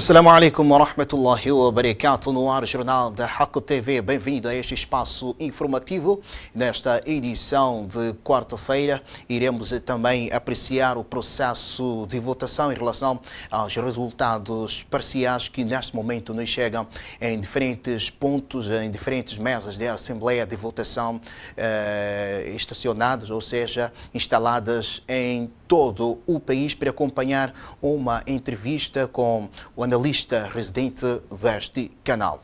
Assalamu alaikum wa rahmatullahi wa barakatuh. No ar, Jornal da Haq TV. Bem-vindo a este espaço informativo. Nesta edição de quarta-feira, iremos também apreciar o processo de votação em relação aos resultados parciais que neste momento nos chegam em diferentes pontos, em diferentes mesas da Assembleia de Votação estacionadas, ou seja, instaladas em todo o país, para acompanhar uma entrevista com o analista residente deste canal.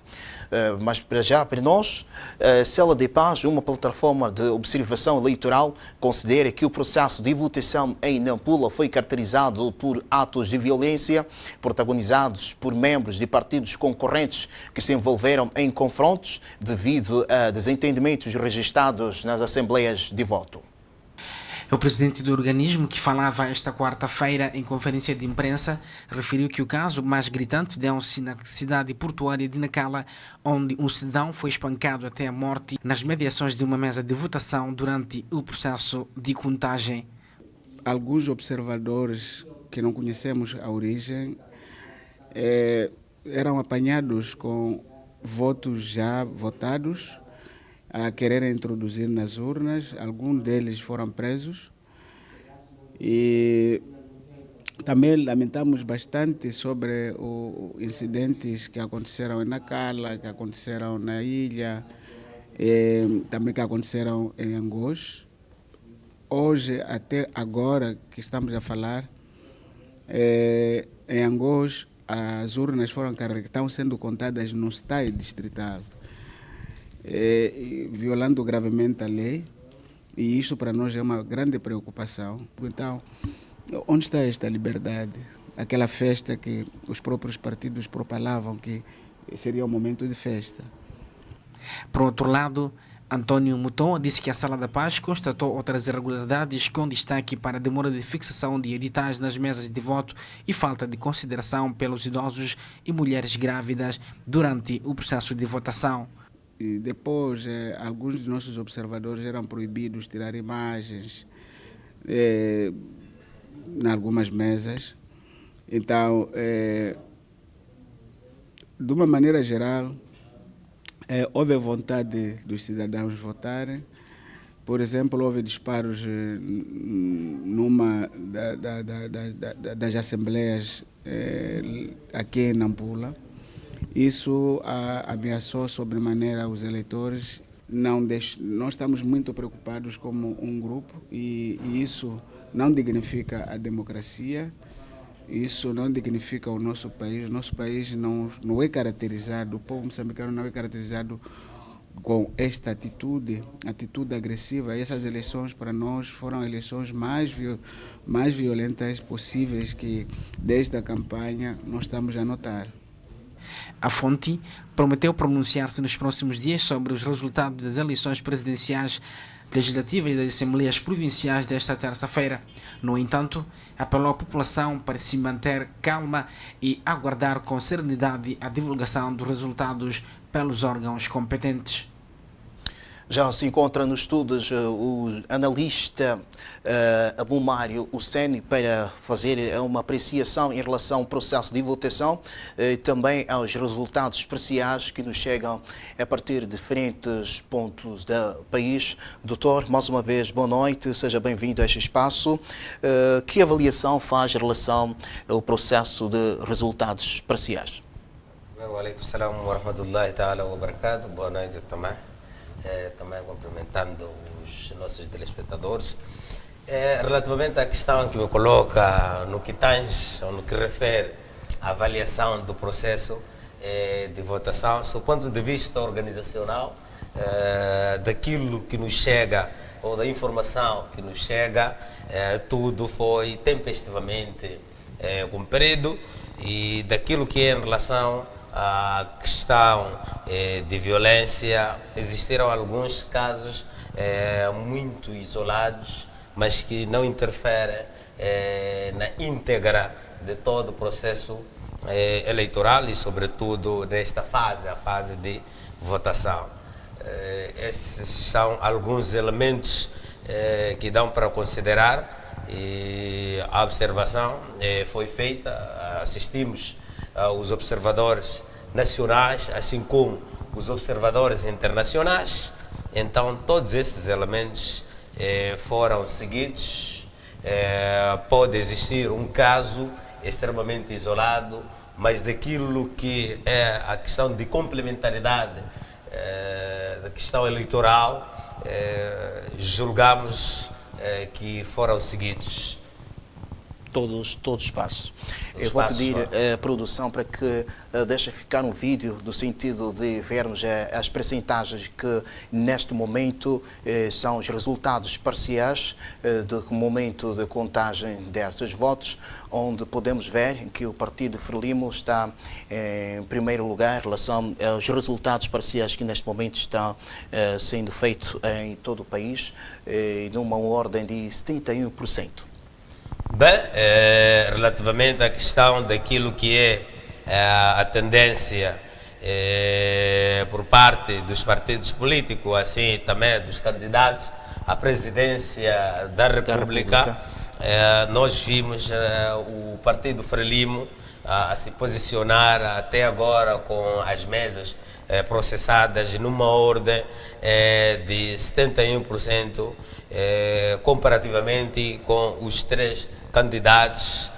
Mas para já, para nós, a Cela de Paz, uma plataforma de observação eleitoral, considera que o processo de votação em Nampula foi caracterizado por atos de violência protagonizados por membros de partidos concorrentes que se envolveram em confrontos devido a desentendimentos registrados nas assembleias de voto. O presidente do organismo, que falava esta quarta-feira em conferência de imprensa, referiu que o caso mais gritante deu-se na cidade portuária de Nacala, onde um cidadão foi espancado até a morte nas mediações de uma mesa de votação durante o processo de contagem. Alguns observadores que não conhecemos a origem eram apanhados com votos já votados a querer introduzir nas urnas. Alguns deles foram presos e também lamentamos bastante sobre os incidentes que aconteceram em Nacala, que aconteceram na ilha, também que aconteceram em Angoche. Hoje, até agora que estamos a falar, em Angoche as urnas estão sendo contadas no estádio distrital, violando gravemente a lei, e isso para nós é uma grande preocupação. Então, onde está esta liberdade? Aquela festa que os próprios partidos propalavam que seria um momento de festa. Por outro lado, António Mouton disse que a Sala da Paz constatou outras irregularidades, com destaque para a demora de fixação de editais nas mesas de voto e falta de consideração pelos idosos e mulheres grávidas durante o processo de votação. E depois, alguns dos nossos observadores eram proibidos de tirar imagens em algumas mesas. Então, de uma maneira geral, houve vontade dos cidadãos votarem. Por exemplo, houve disparos numa das assembleias aqui em Nampula. Isso ameaçou sobremaneira os eleitores. Nós estamos muito preocupados como um grupo, e isso não dignifica a democracia, isso não dignifica o nosso país. O nosso país não é caracterizado, o povo moçambicano não é caracterizado com esta atitude agressiva. E essas eleições para nós foram eleições mais violentas possíveis que desde a campanha nós estamos a notar. A fonte prometeu pronunciar-se nos próximos dias sobre os resultados das eleições presidenciais, legislativas e das assembleias provinciais desta terça-feira. No entanto, apelou à população para se manter calma e aguardar com serenidade a divulgação dos resultados pelos órgãos competentes. Já se encontra nos estudos o analista Abumário Hussein para fazer uma apreciação em relação ao processo de votação e também aos resultados parciais que nos chegam a partir de diferentes pontos do país. Doutor, mais uma vez, boa noite, seja bem-vindo a este espaço. Que avaliação faz em relação ao processo de resultados parciais? Alaikum salam wa rahmatullahi ta'ala wa barakatuh. Boa noite também. Também cumprimentando os nossos telespectadores. Relativamente à questão que me coloca no que tange, ou no que refere à avaliação do processo de votação, do ponto de vista organizacional, daquilo que nos chega, ou da informação que nos chega, tudo foi tempestivamente cumprido, e daquilo que é em relação a questão de violência, existiram alguns casos muito isolados, mas que não interferem na íntegra de todo o processo eleitoral e, sobretudo, nesta fase, a fase de votação. Esses são alguns elementos que dão para considerar, e a observação foi feita, assistimos os observadores nacionais, assim como os observadores internacionais. Então, todos esses elementos foram seguidos. Pode existir um caso extremamente isolado, mas daquilo que é a questão de complementaridade da questão eleitoral, julgamos que foram seguidos todos os passos. Os Eu vou passos, pedir a produção para que deixe ficar um vídeo no sentido de vermos as percentagens que neste momento são os resultados parciais do momento de contagem destes votos, onde podemos ver que o Partido Frelimo está em primeiro lugar em relação aos resultados parciais que neste momento estão sendo feitos em todo o país, numa ordem de 71%. Bem, relativamente à questão daquilo que é a tendência por parte dos partidos políticos, assim também dos candidatos à presidência da República, nós vimos o Partido Frelimo a se posicionar até agora com as mesas processadas numa ordem de 71%, comparativamente com os três candidatos.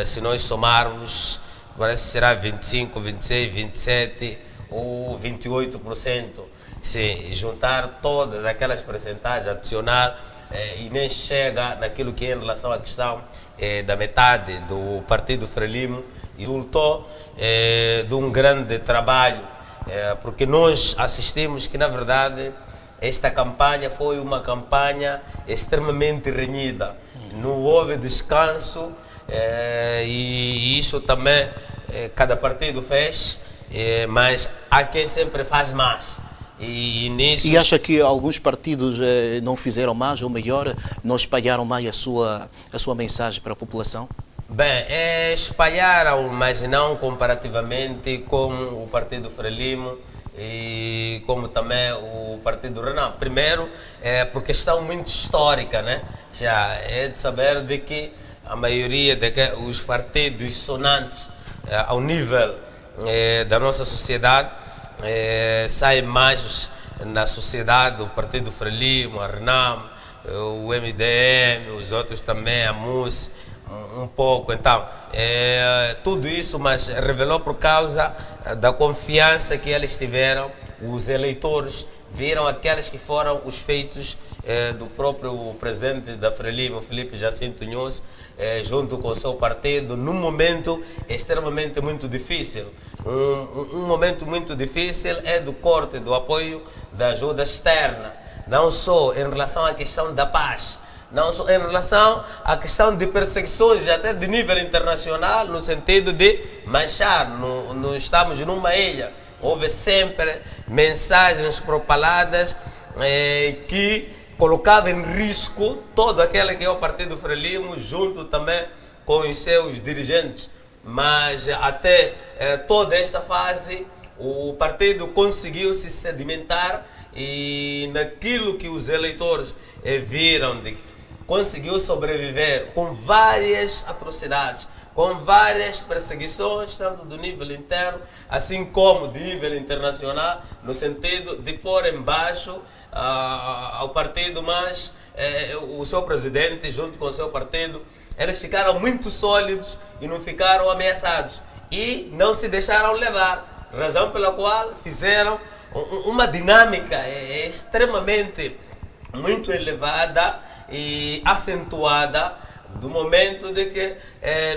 Se nós somarmos, parece que será 25, 26, 27 ou 28%. Se juntar todas aquelas percentagens, adicionar, e nem chega naquilo que é em relação à questão da metade do Partido Frelimo, resultou de um grande trabalho, porque nós assistimos que, na verdade, esta campanha foi uma campanha extremamente renhida. Não houve descanso, e isso também cada partido fez, mas há quem sempre faz mais. E acha que alguns partidos não fizeram mais ou melhor, não espalharam mais a sua mensagem para a população? Bem, espalharam, mas não comparativamente com o Partido Frelimo e como também o Partido Renal. Primeiro, por questão muito histórica, né? Já é de saber de que a maioria dos partidos sonantes ao nível da nossa sociedade saem mais na sociedade, o Partido Frelimo, a Renam, o MDM, os outros também, a MUS, um pouco. Então, tudo isso, mas revelou por causa da confiança que eles tiveram. Os eleitores viram aqueles que foram os feitos do próprio presidente da Frelimo, Filipe Jacinto Nunes, junto com o seu partido, num momento extremamente muito difícil. Um momento muito difícil é do corte do apoio da ajuda externa, não só em relação à questão da paz, não só em relação à questão de perseguições até de nível internacional, no sentido de manchar, não estamos numa ilha. Houve sempre mensagens propaladas que colocavam em risco todo aquele que é o Partido Frelimo, junto também com os seus dirigentes. Mas até toda esta fase o partido conseguiu se sedimentar e naquilo que os eleitores viram, conseguiu sobreviver com várias atrocidades, com várias perseguições, tanto do nível interno, assim como de nível internacional, no sentido de pôr embaixo ao partido, mas o seu presidente, junto com o seu partido, eles ficaram muito sólidos e não ficaram ameaçados e não se deixaram levar, razão pela qual fizeram uma dinâmica extremamente muito elevada e acentuada do momento de que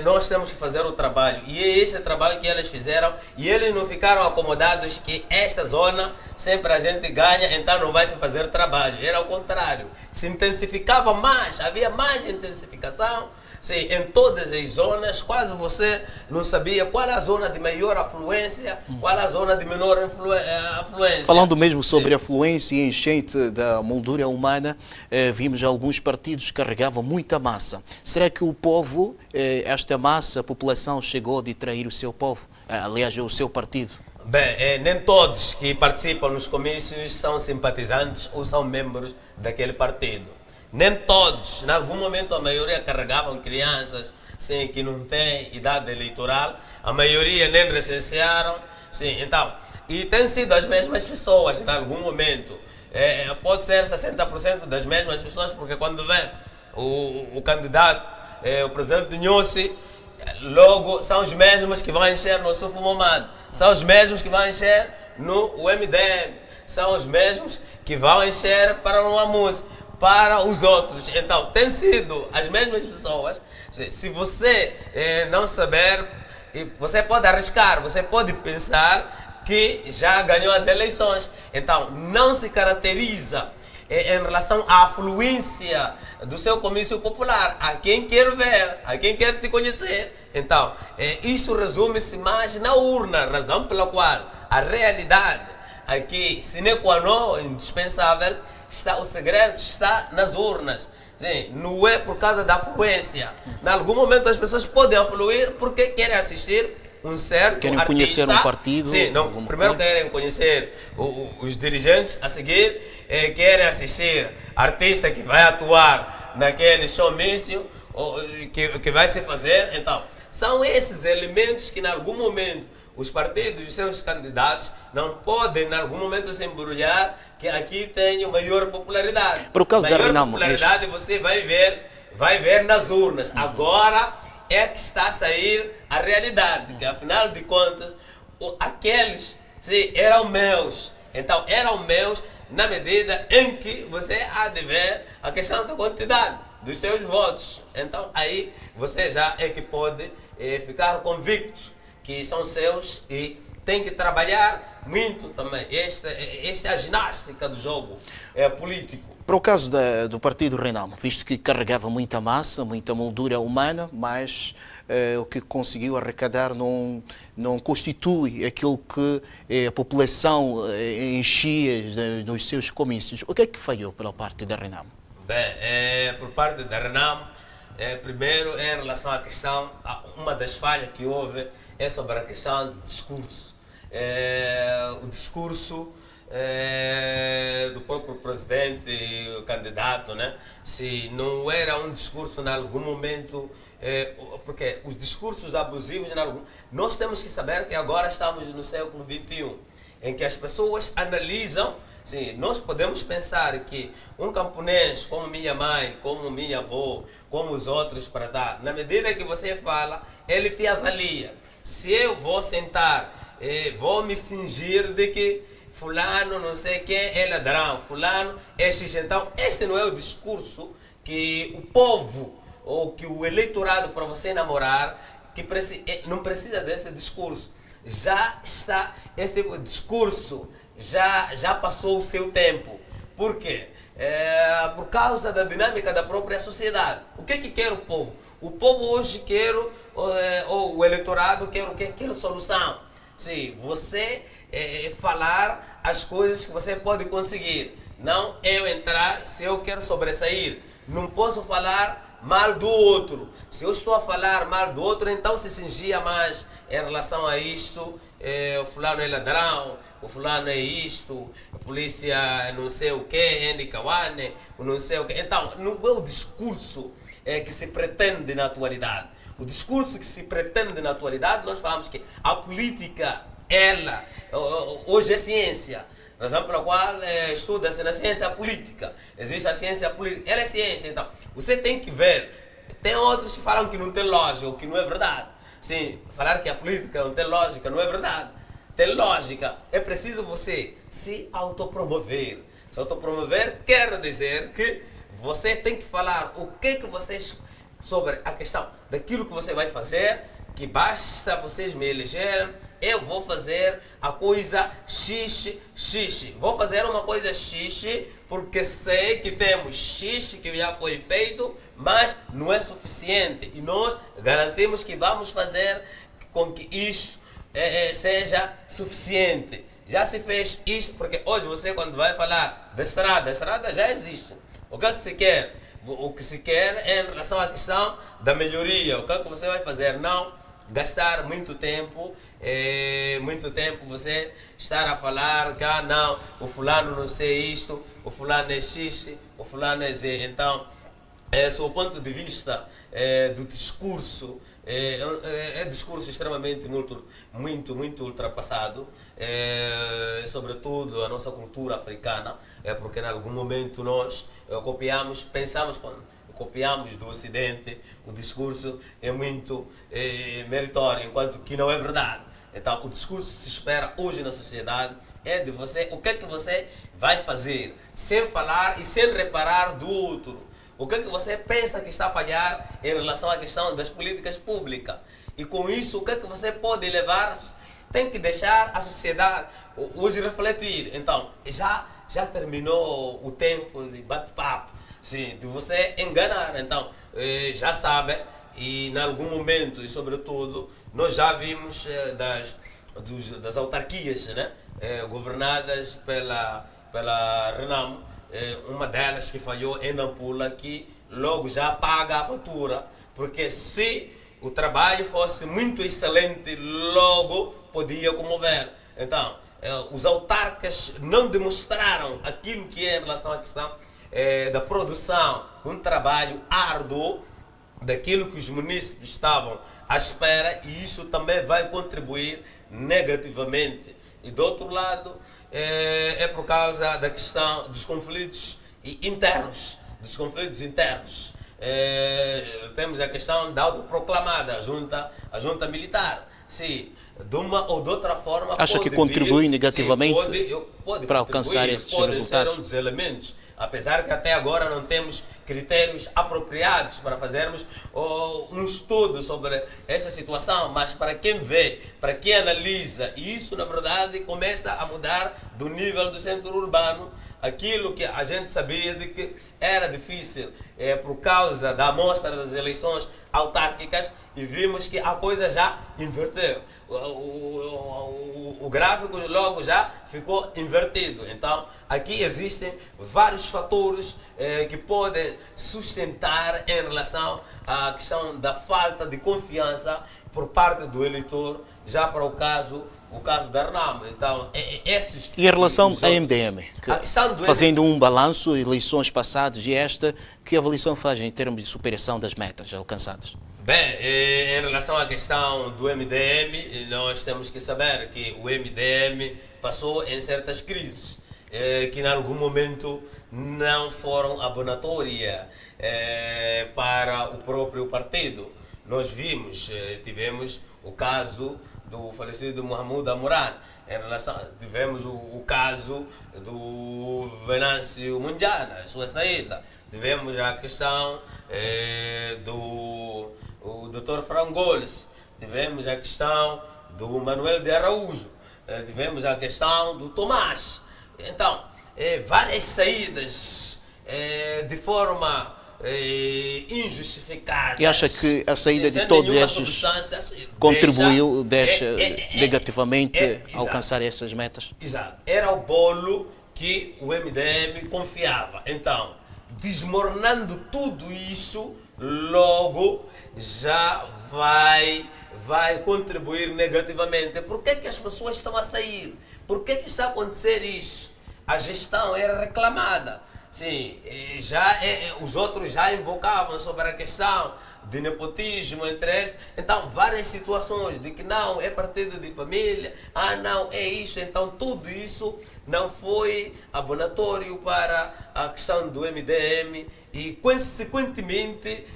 nós temos que fazer o trabalho, e é esse trabalho que eles fizeram, e eles não ficaram acomodados que esta zona sempre a gente ganha, então não vai se fazer trabalho. Era o contrário, se intensificava mais, havia mais intensificação. Sim, em todas as zonas, quase você não sabia qual é a zona de maior afluência, qual é a zona de menor afluência. Falando mesmo sobre afluência e enchente da moldura humana, vimos alguns partidos que carregavam muita massa. Será que o povo, esta massa, a população, chegou a distrair o seu povo? Aliás, o seu partido? Bem, nem todos que participam nos comícios são simpatizantes ou são membros daquele partido. nem todos, em algum momento a maioria carregavam crianças, sim, que não têm idade eleitoral, a maioria nem recensearam, sim, então, e têm sido as mesmas pessoas em algum momento. Pode ser 60% das mesmas pessoas, porque quando vem o candidato, o presidente Nhosi, logo são os mesmos que vão encher no Sufo Momad, são os mesmos que vão encher no MDM, são os mesmos que vão encher para uma música, para os outros. Então, tem sido as mesmas pessoas. Se você não saber, você pode arriscar, você pode pensar que já ganhou as eleições. Então, não se caracteriza em relação à afluência do seu comício popular, a quem quer ver, a quem quer te conhecer. Então, isso resume-se mais na urna, razão pela qual a realidade aqui, sine qua non, indispensável, o segredo está nas urnas. Sim, não é por causa da afluência. Em algum momento as pessoas podem afluir porque querem assistir um certo querem artista. conhecer um partido. Sim, não, primeiro querem conhecer os dirigentes, a seguir querem assistir artista que vai atuar naquele showmício que vai se fazer. Então, são esses elementos que em algum momento os partidos e seus candidatos não podem em algum momento se embrulhar que aqui tem maior popularidade. Por causa da Renamo, popularidade você vai ver nas urnas. Agora é que está a sair a realidade, que afinal de contas, aqueles eram meus. Então, eram meus na medida em que você há de ver a questão da quantidade dos seus votos. Então, aí você já é que pode ficar convicto que são seus e tem que trabalhar muito também. Esta é a ginástica do jogo político. Para o caso do partido Renamo, visto que carregava muita massa, muita moldura humana, mas o que conseguiu arrecadar não constitui aquilo que a população enchia nos seus comícios. O que é que falhou pela parte da Renamo? Bem, por parte da Renamo, primeiro em relação à questão, uma das falhas que houve é sobre a questão do discurso. O discurso do próprio presidente e o candidato, né? Se não era um discurso em algum momento, porque os discursos abusivos, nós temos que saber que agora estamos no século XXI, em que as pessoas analisam. Sim, nós podemos pensar que um camponês como minha mãe, como minha avó, como os outros para dar, na medida que você fala, ele te avalia. Se eu vou sentar, vou me cingir de que fulano não sei quem é ladrão, fulano é xixi. Então, este não é o discurso que o povo ou que o eleitorado para você namorar, que não precisa desse discurso. Já está, esse discurso já passou o seu tempo. Por quê? Por causa da dinâmica da própria sociedade. O que quer o povo? O povo hoje quer, ou o eleitorado quer o quê? Quer solução. Se você falar as coisas que você pode conseguir, não eu entrar se eu quero sobressair. Não posso falar mal do outro. Se eu estou a falar mal do outro, então se cingia mais em relação a isto. O fulano é ladrão, o fulano é isto, a polícia não sei o que, Ndikawane, não sei o que. Então, não é o discurso que se pretende na atualidade. O discurso que se pretende na atualidade, nós falamos que a política, ela, hoje é ciência. Razão pela qual estuda-se na ciência política. Existe a ciência política, ela é ciência. Então, você tem que ver. Tem outros que falam que não tem lógica, ou que não é verdade. Sim, falar que a política não tem lógica não é verdade. Tem lógica. É preciso você se autopromover. Se autopromover quer dizer que você tem que falar o que vocês, sobre a questão daquilo que você vai fazer, que basta vocês me elegerem, eu vou fazer a coisa xixi. Vou fazer uma coisa xixi porque sei que temos xixi que já foi feito, mas não é suficiente. E nós garantimos que vamos fazer com que isto seja suficiente. Já se fez isto, porque hoje você quando vai falar da estrada, a estrada já existe. O que é que se quer? O que se quer é em relação à questão da melhoria. O que é que você vai fazer? Não gastar muito tempo você estar a falar que não, o fulano não sei isto, o fulano é X, o fulano é Z. Então, sob o ponto de vista do discurso, é discurso extremamente muito ultrapassado, sobretudo a nossa cultura africana, porque em algum momento nós pensamos quando copiamos do Ocidente, o discurso é muito meritório, enquanto que não é verdade. Então, o discurso que se espera hoje na sociedade é de você, o que é que você vai fazer, sem falar e sem reparar do outro. O que é que você pensa que está a falhar em relação à questão das políticas públicas. E com isso, o que é que você pode levar, tem que deixar a sociedade hoje refletir. Então, já terminou o tempo de bate-papo, sim, de você enganar. Então, já sabem, e em algum momento, e sobretudo, nós já vimos das autarquias, né? Governadas pela Renamo, uma delas que falhou em Nampula, que logo já paga a fatura, porque se o trabalho fosse muito excelente, logo podia comover. Então, os autarcas não demonstraram aquilo que é em relação à questão da produção, um trabalho árduo daquilo que os munícipes estavam à espera, e isso também vai contribuir negativamente. E do outro lado, é por causa da questão dos conflitos internos, temos a questão da autoproclamada, a junta militar. Sim, de uma ou de outra forma, acha que contribui negativamente para alcançar esses resultados? Ser um dos elementos, apesar que até agora não temos critérios apropriados para fazermos um estudo sobre essa situação, mas para quem vê, para quem analisa, e isso na verdade começa a mudar do nível do centro urbano, aquilo que a gente sabia de que era difícil por causa da amostra das eleições autárquicas, e vimos que a coisa já inverteu. O gráfico logo já ficou invertido. Então, aqui existem vários fatores que podem sustentar em relação à questão da falta de confiança por parte do eleitor, já para o caso da Renamo. Então, esses... E em relação à MDM, fazendo um balanço, eleições passadas e esta, que avaliação faz em termos de superação das metas alcançadas? Bem, em relação à questão do MDM, nós temos que saber que o MDM passou em certas crises, que em algum momento não foram abonatórias para o próprio partido. Nós tivemos o caso do falecido Mohamed Amoran, tivemos o caso do Venâncio Mundiana, a sua saída, tivemos a questão do Dr. Frangoles, tivemos a questão do Manuel de Araújo, tivemos a questão do Tomás. Então, várias saídas de forma injustificada. E acha que a saída de todos estes contribuiu negativamente a alcançar estas metas? Exato. Era o bolo que o MDM confiava. Então, desmoronando tudo isso, logo já vai contribuir negativamente. Por que as pessoas estão a sair? Por que está a acontecer isso? A gestão era reclamada. Sim, os outros já invocavam sobre a questão de nepotismo entre eles. Então, várias situações de que não é partido de família, não é isso. Então, tudo isso não foi abonatório para a questão do MDM e, consequentemente,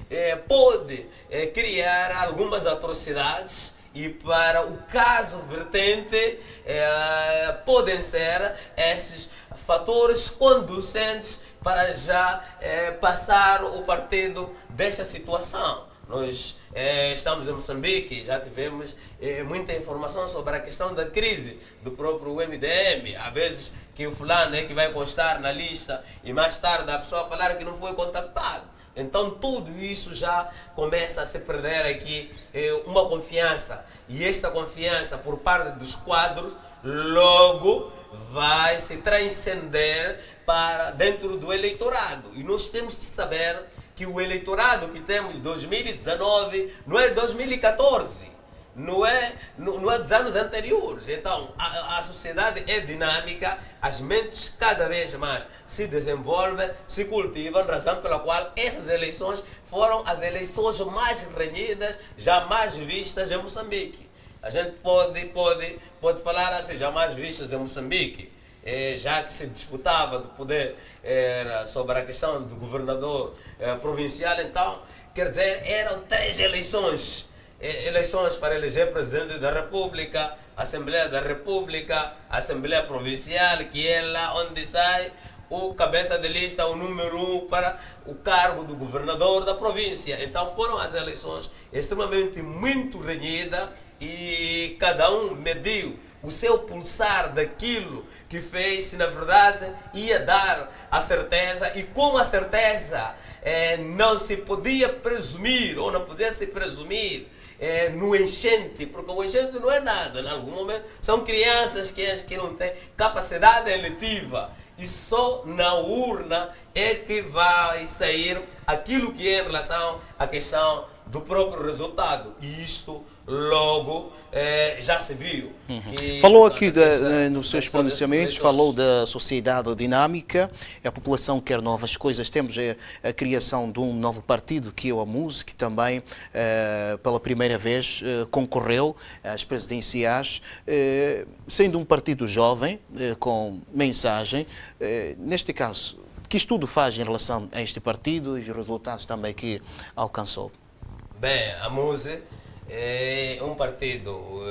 pode criar algumas atrocidades. E para o caso vertente, podem ser esses fatores conducentes para já passar o partido dessa situação. Nós estamos em Moçambique, já tivemos muita informação sobre a questão da crise do próprio MDM. Às vezes que o fulano é que vai constar na lista e mais tarde a pessoa falar que não foi contactado. Então tudo isso já começa a se perder aqui uma confiança. E esta confiança por parte dos quadros logo vai se transcender para dentro do eleitorado. E nós temos que saber que o eleitorado que temos em 2019 não é 2014. não é dos anos anteriores. Então, a sociedade é dinâmica, as mentes cada vez mais se desenvolvem, se cultivam, razão pela qual essas eleições foram as eleições mais renhidas, jamais vistas em Moçambique. A gente pode falar assim, jamais vistas em Moçambique, já que se disputava de poder sobre a questão do governador provincial, então, quer dizer, eram 3 eleições. Eleições para eleger presidente da República, Assembleia da República, Assembleia Provincial, que é lá onde sai o cabeça de lista, o número 1 para o cargo do governador da província. Então foram as eleições extremamente muito renhidas e cada um mediu o seu pulsar daquilo que fez, se na verdade ia dar a certeza, e com a certeza não se podia presumir, ou não podia se presumir no enchente, porque o enchente não é nada, em algum momento são crianças que não têm capacidade eletiva, e só na urna é que vai sair aquilo que é em relação à questão do próprio resultado, e isto logo já se viu. Falou aqui nos seus pronunciamentos, falou da sociedade dinâmica, a população quer novas coisas. Temos a criação de um novo partido, que é o AMUS, que também pela primeira vez concorreu às presidenciais, sendo um partido jovem, com mensagem. Neste caso, que estudo faz em relação a este partido e os resultados também que alcançou? Bem, a MUSE é um partido...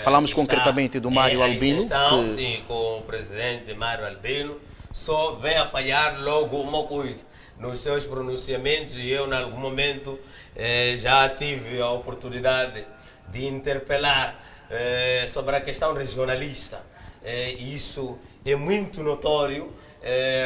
Falamos concretamente do Mário Albino. Exceção, sim, com o presidente Mário Albino. Só vem a falhar logo uma coisa nos seus pronunciamentos, e eu, em algum momento, já tive a oportunidade de interpelar sobre a questão regionalista. Isso é muito notório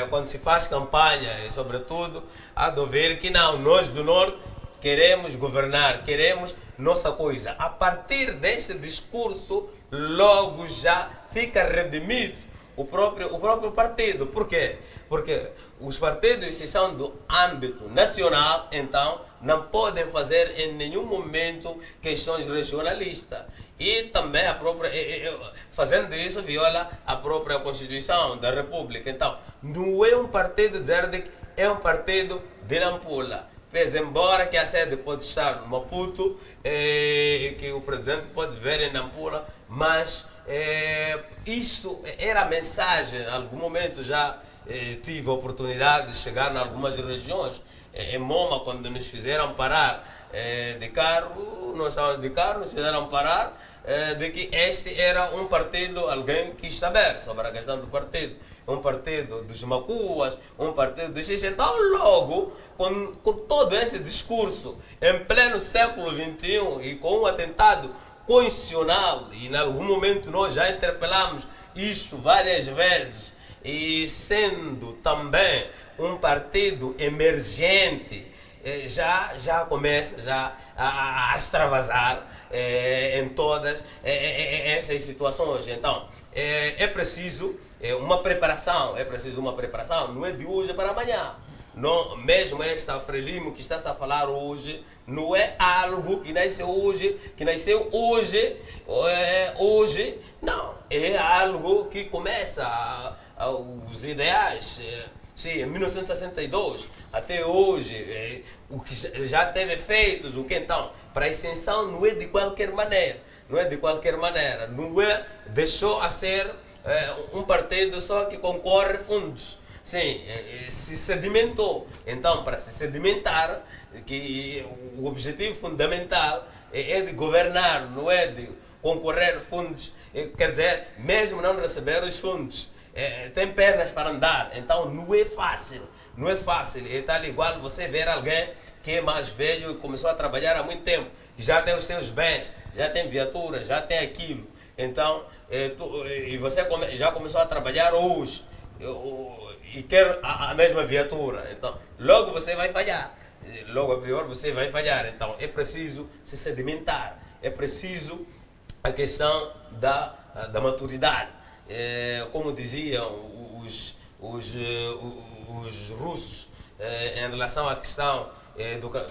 quando se faz campanha, e sobretudo há de ver que não, nós do Norte queremos governar, queremos nossa coisa. A partir deste discurso, logo já fica redimido o próprio partido. Por quê? Porque os partidos, se são do âmbito nacional, então não podem fazer em nenhum momento questões regionalistas. E também fazendo isso, viola a própria Constituição da República. Então, não é um partido de Zerdek, é um partido de Nampula. Pois, embora que a sede pode estar no Maputo, e que o presidente pode ver em Nampula, mas isto era a mensagem. Em algum momento já tive a oportunidade de chegar em algumas regiões. Em Moma, quando nos fizeram parar de carro, nós estávamos de carro, nos fizeram parar, de que este era um partido, alguém quis saber sobre a questão do partido. Um partido dos Macuas, um partido dos Xixi. Então, logo, com todo esse discurso, em pleno século XXI, e com um atentado constitucional, e em algum momento nós já interpelamos isto várias vezes, e sendo também um partido emergente, já começa a extravasar em todas essas situações. Então, é preciso uma preparação, não é de hoje para amanhã. Não, mesmo esta Frelimo que está a falar hoje, não é algo que nasceu hoje, não, é algo que começa os ideais. Sim, em 1962 até hoje, o que já teve feitos, o que então, para a extensão não é de qualquer maneira, não é, deixou a ser um partido só que concorre fundos. Sim, se sedimentou. Então, para se sedimentar, que o objetivo fundamental é de governar, não é de concorrer fundos. Quer dizer, mesmo não receber os fundos, tem pernas para andar. Então, não é fácil. É tal igual você ver alguém que é mais velho e começou a trabalhar há muito tempo, que já tem os seus bens, já tem viatura, já tem aquilo. Então, e você já começou a trabalhar hoje e quer a mesma viatura. Então, logo você vai falhar. Logo a priori você vai falhar. Então, é preciso se sedimentar. É preciso a questão da maturidade. Como diziam os russos em relação à questão,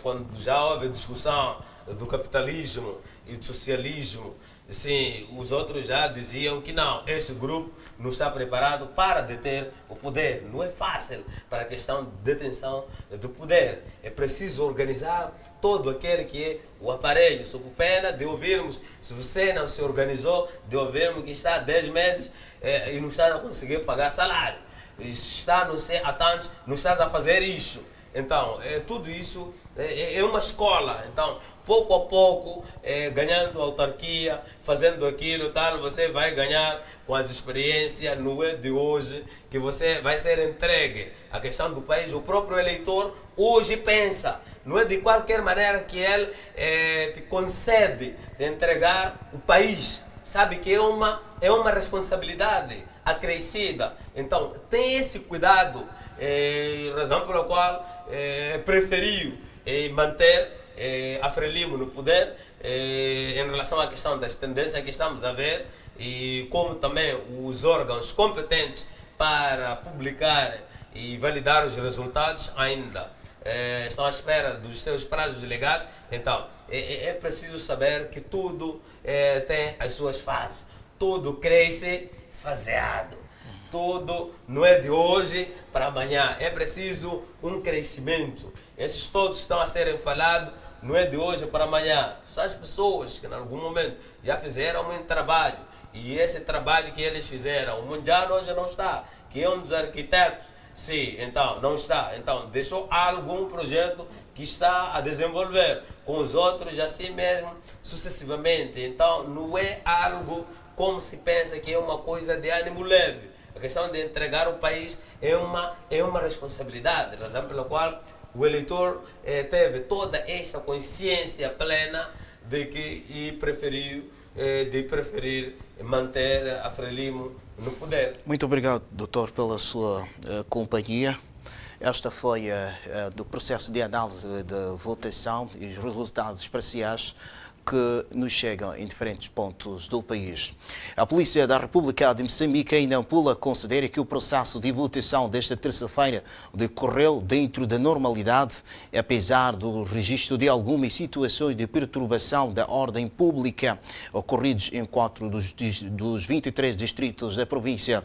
quando já houve discussão do capitalismo e do socialismo, sim, os outros já diziam que não, este grupo não está preparado para deter o poder. Não é fácil para a questão de detenção do poder. É preciso organizar todo aquele que é o aparelho, sob pena de ouvirmos, se você não se organizou, de ouvirmos que está há 10 meses e não está a conseguir pagar salário. Está não sei há tantos, não estás a fazer isso. Então, tudo isso é uma escola. Então, pouco a pouco, ganhando autarquia, fazendo aquilo, tal, você vai ganhar com as experiências. Não é de hoje que você vai ser entregue à questão do país. O próprio eleitor hoje pensa, não é de qualquer maneira que ele te concede de entregar o país. Sabe que é uma responsabilidade acrescida. Então, tem esse cuidado, razão pela qual preferiu manter a Frelimo no poder em relação à questão das tendências que estamos a ver e como também os órgãos competentes para publicar e validar os resultados ainda estão à espera dos seus prazos legais. Então, é preciso saber que tudo tem as suas fases. Tudo cresce faseado. Tudo não é de hoje para amanhã. É preciso um crescimento. Esses todos estão a serem falados, não é de hoje para amanhã. São as pessoas que em algum momento já fizeram muito trabalho. E esse trabalho que eles fizeram, o Mundial hoje não está, que é um dos arquitetos. Sim, então, não está. Então, deixou algum projeto que está a desenvolver com os outros assim mesmo, sucessivamente. Então, não é algo como se pensa que é uma coisa de ânimo leve. A questão de entregar o país é uma responsabilidade, razão pela qual o eleitor teve toda esta consciência plena de que preferiu manter a Frelimo no poder. Muito obrigado, doutor, pela sua companhia. Esta foi do processo de análise de votação e os resultados parciais que nos chegam em diferentes pontos do país. A Polícia da República de Moçambique, em Nampula, considera que o processo de votação desta terça-feira decorreu dentro da normalidade, apesar do registro de algumas situações de perturbação da ordem pública ocorridos em 4 dos 23 distritos da província.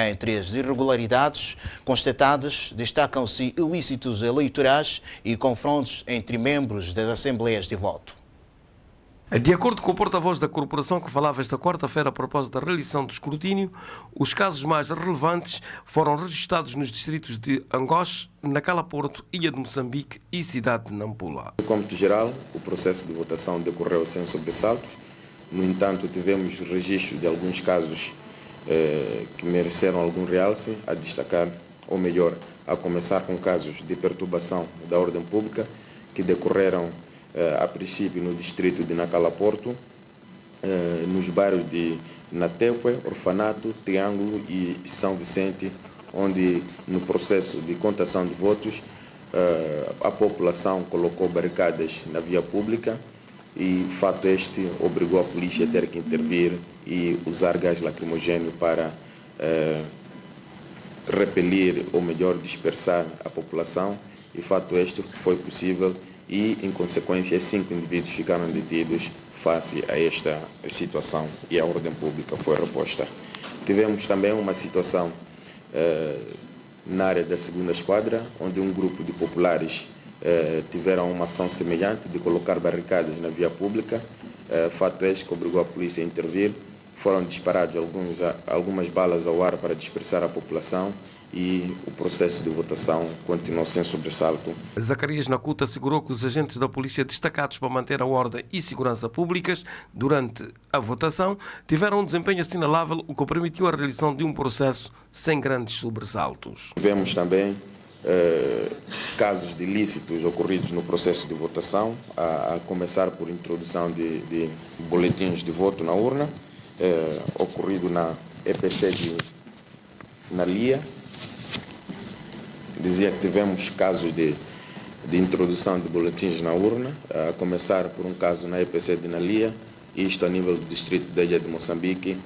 Entre as irregularidades constatadas, destacam-se ilícitos eleitorais e confrontos entre membros das assembleias de voto. De acordo com o porta-voz da corporação que falava esta quarta-feira a propósito da realização do escrutínio, os casos mais relevantes foram registrados nos distritos de Angoche, Nacala Porto, Ilha de Moçambique e Cidade de Nampula. No cômputo geral, o processo de votação decorreu sem sobressaltos. No entanto, tivemos registro de alguns casos que mereceram algum realce, a destacar, ou melhor, a começar com casos de perturbação da ordem pública que decorreram a princípio no distrito de Nacala Porto, nos bairros de Natepe, Orfanato, Triângulo e São Vicente, onde no processo de contação de votos a população colocou barricadas na via pública e fato este obrigou a polícia a ter que intervir e usar gás lacrimogéneo para repelir ou melhor dispersar a população, e fato este foi possível e, em consequência, 5 indivíduos ficaram detidos face a esta situação e a ordem pública foi reposta. Tivemos também uma situação na área da segunda esquadra, onde um grupo de populares tiveram uma ação semelhante de colocar barricadas na via pública. Fato este que obrigou a polícia a intervir. Foram disparados algumas balas ao ar para dispersar a população e o processo de votação continuou sem sobressalto. Zacarias Nacuta assegurou que os agentes da polícia destacados para manter a ordem e segurança públicas durante a votação tiveram um desempenho assinalável, o que permitiu a realização de um processo sem grandes sobressaltos. Tivemos também casos de ilícitos ocorridos no processo de votação, a começar por introdução de boletins de voto na urna, ocorrido na EPC de Nalia. Dizia que tivemos casos de introdução de boletins na urna, a começar por um caso na EPC de Nalia, isto a nível do distrito da Ilha de Moçambique,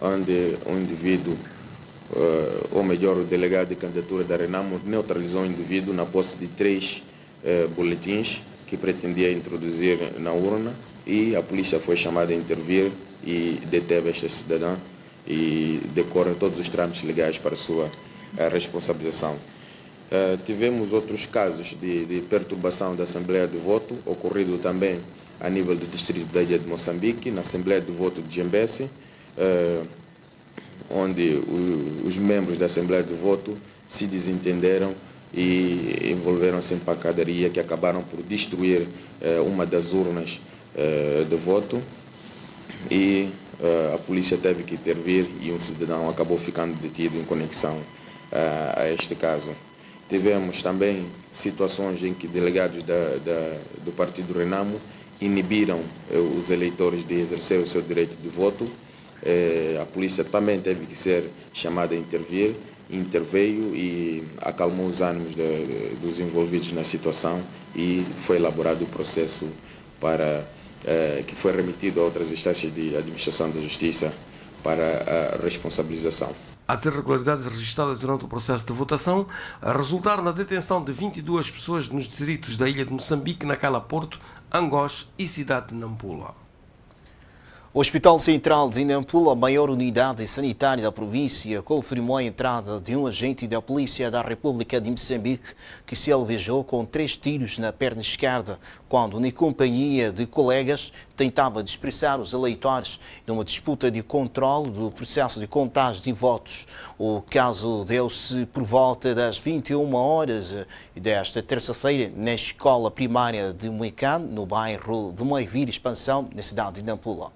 onde um indivíduo, ou melhor, o delegado de candidatura da Renamo, neutralizou o indivíduo na posse de 3 boletins que que pretendia introduzir na urna, e a polícia foi chamada a intervir e deteve este cidadão e decorre todos os trâmites legais para a sua responsabilização. Tivemos outros casos de perturbação da Assembleia de Voto, ocorrido também a nível do distrito da Ilha de Moçambique, na Assembleia de Voto de Jembesse, onde os membros da Assembleia de Voto se desentenderam e envolveram-se em pancadaria, que acabaram por destruir uma das urnas de voto, e a polícia teve que intervir e um cidadão acabou ficando detido em conexão a este caso. Tivemos também situações em que delegados do Partido Renamo inibiram os eleitores de exercer o seu direito de voto. A polícia também teve que ser chamada a intervir, interveio e acalmou os ânimos dos envolvidos na situação, e foi elaborado o processo que foi remetido a outras instâncias de administração da justiça para a responsabilização. As irregularidades registradas durante o processo de votação resultaram na detenção de 22 pessoas nos distritos da Ilha de Moçambique, Nacala Porto, Angoche e cidade de Nampula. O Hospital Central de Nampula, a maior unidade sanitária da província, confirmou a entrada de um agente da Polícia da República de Moçambique que se alvejou com 3 tiros na perna esquerda quando, em companhia de colegas, tentava dispersar os eleitores numa disputa de controle do processo de contagem de votos. O caso deu-se por volta das 21 horas desta terça-feira na escola primária de Moicán, no bairro de Moivir, Expansão, na cidade de Nampula.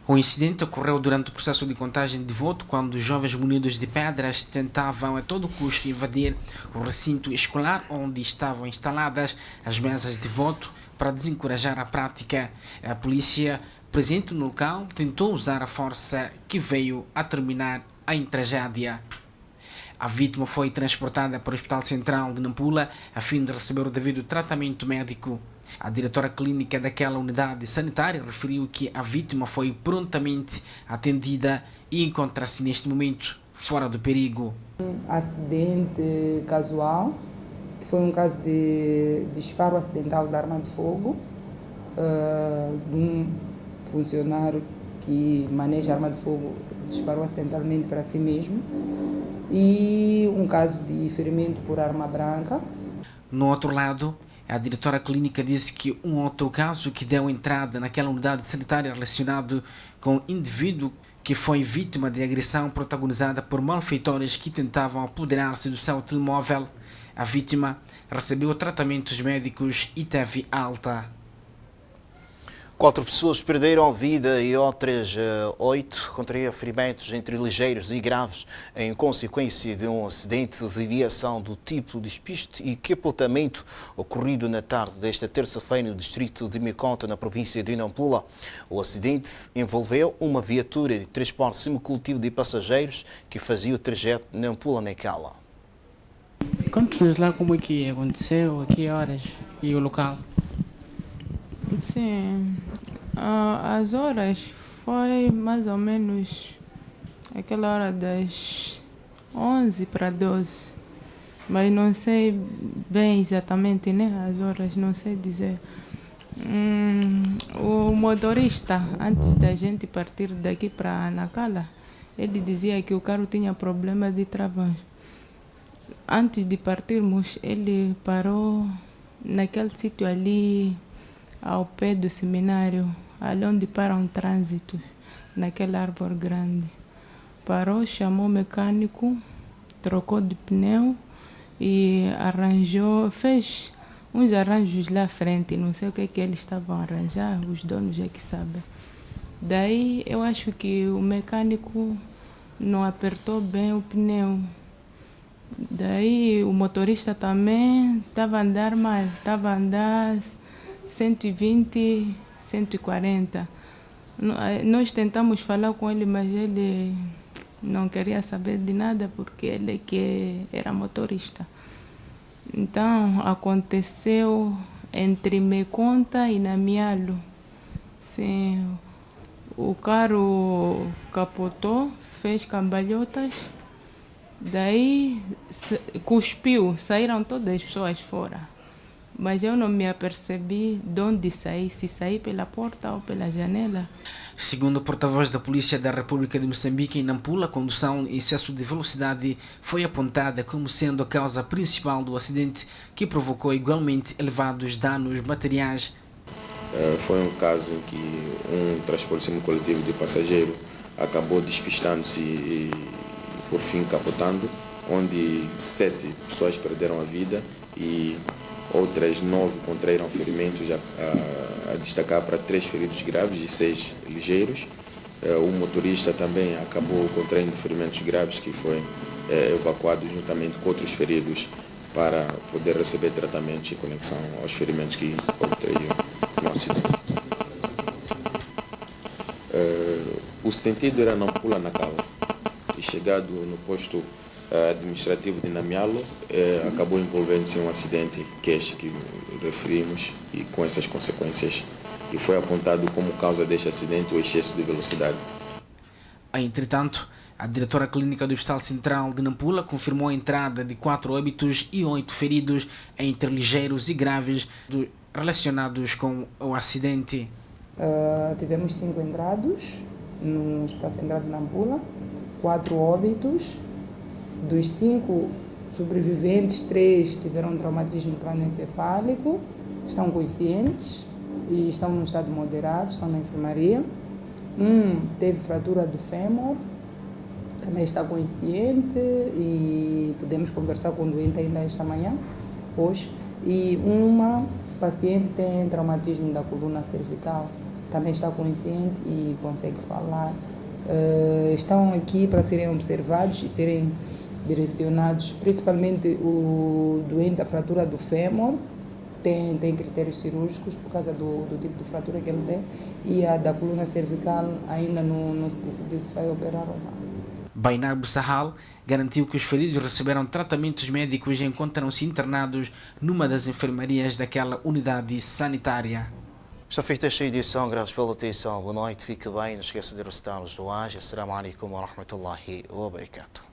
O incidente ocorreu durante o processo de contagem de voto, quando os jovens munidos de pedras tentavam a todo custo invadir o recinto escolar onde estavam instaladas as mesas de voto para desencorajar a prática. A polícia presente no local tentou usar a força, que veio a terminar em tragédia. A vítima foi transportada para o Hospital Central de Nampula a fim de receber o devido tratamento médico. A diretora clínica daquela unidade sanitária referiu que a vítima foi prontamente atendida e encontra-se neste momento fora do perigo. Acidente casual, que foi um caso de disparo acidental de arma de fogo de um funcionário que maneja arma de fogo, disparou acidentalmente para si mesmo, e um caso de ferimento por arma branca. No outro lado, a diretora clínica disse que um outro caso que deu entrada naquela unidade sanitária relacionado com um indivíduo que foi vítima de agressão protagonizada por malfeitores que tentavam apoderar-se do seu telemóvel. A vítima recebeu tratamentos médicos e teve alta. 4 pessoas perderam a vida e outras 8 contraíram ferimentos entre ligeiros e graves em consequência de um acidente de viação do tipo despiste e capotamento ocorrido na tarde desta terça-feira no distrito de Miconta, na província de Nampula. O acidente envolveu uma viatura de transporte semicoletivo de passageiros que fazia o trajeto Nampula-Necala. Conte-nos lá como é que aconteceu, a que horas e o local. Sim, as horas foi mais ou menos aquela hora das 11 para 12, mas não sei bem exatamente, né? As horas, não sei dizer. O motorista, antes da gente partir daqui para Nacala, ele dizia que o carro tinha problema de travões. Antes de partirmos, ele parou naquele sítio ali, ao pé do seminário, ali onde param trânsito, naquela árvore grande. Parou, chamou o mecânico, trocou de pneu e arranjou, fez uns arranjos lá à frente, não sei o que eles estavam a arranjar, os donos é que sabem. Daí eu acho que o mecânico não apertou bem o pneu. Daí o motorista também estava a andar mal, estava a andar 120, 140. Nós tentamos falar com ele, mas ele não queria saber de nada porque ele que era motorista. Então aconteceu entre Meconta e Namialo. Sim, o carro capotou, fez cambalhotas, daí cuspiu, saíram todas as pessoas fora. mas eu não me apercebi de onde saí, se saí pela porta ou pela janela. Segundo o porta-voz da Polícia da República de Moçambique, em Nampula, a condução em excesso de velocidade foi apontada como sendo a causa principal do acidente, que provocou igualmente elevados danos materiais. Foi um caso em que um transporte semicoletivo de passageiro acabou despistando-se e, por fim, capotando, onde 7 pessoas perderam a vida e outras 9 contraíram ferimentos, a destacar para 3 feridos graves e 6 ligeiros. O motorista também acabou contraindo ferimentos graves, que foi evacuado juntamente com outros feridos para poder receber tratamento em conexão aos ferimentos que obtraíram no acidente. O sentido era Nampula, Nacala, e chegado no posto administrativo de Namialo, acabou envolvendo-se em um acidente que é este que referimos e com essas consequências, e foi apontado como causa deste acidente o excesso de velocidade. Entretanto, a diretora clínica do Hospital Central de Nampula confirmou a entrada de 4 óbitos e 8 feridos, entre ligeiros e graves, relacionados com o acidente. Tivemos 5 entrados no Hospital Central de Nampula, 4 óbitos. Dos 5 sobreviventes, 3 tiveram traumatismo crânioencefálico, estão conscientes e estão num estado moderado, estão na enfermaria. Um teve fratura do fêmur, também está consciente e podemos conversar com o doente ainda esta manhã, hoje. E uma paciente tem traumatismo da coluna cervical, também está consciente e consegue falar. Estão aqui para serem observados e serem direcionados, principalmente o doente, a fratura do fêmur, tem critérios cirúrgicos por causa do tipo de fratura que ele tem, e a da coluna cervical ainda não se decidiu se vai operar ou não. Bainab Sahal garantiu que os feridos receberam tratamentos médicos e encontram-se internados numa das enfermarias daquela unidade sanitária. Está feita esta edição, graças pela atenção. Boa noite, fique bem, não esqueça de recitar os duas. Assalamu alaikum wa rahmatullahi wa barakatuh.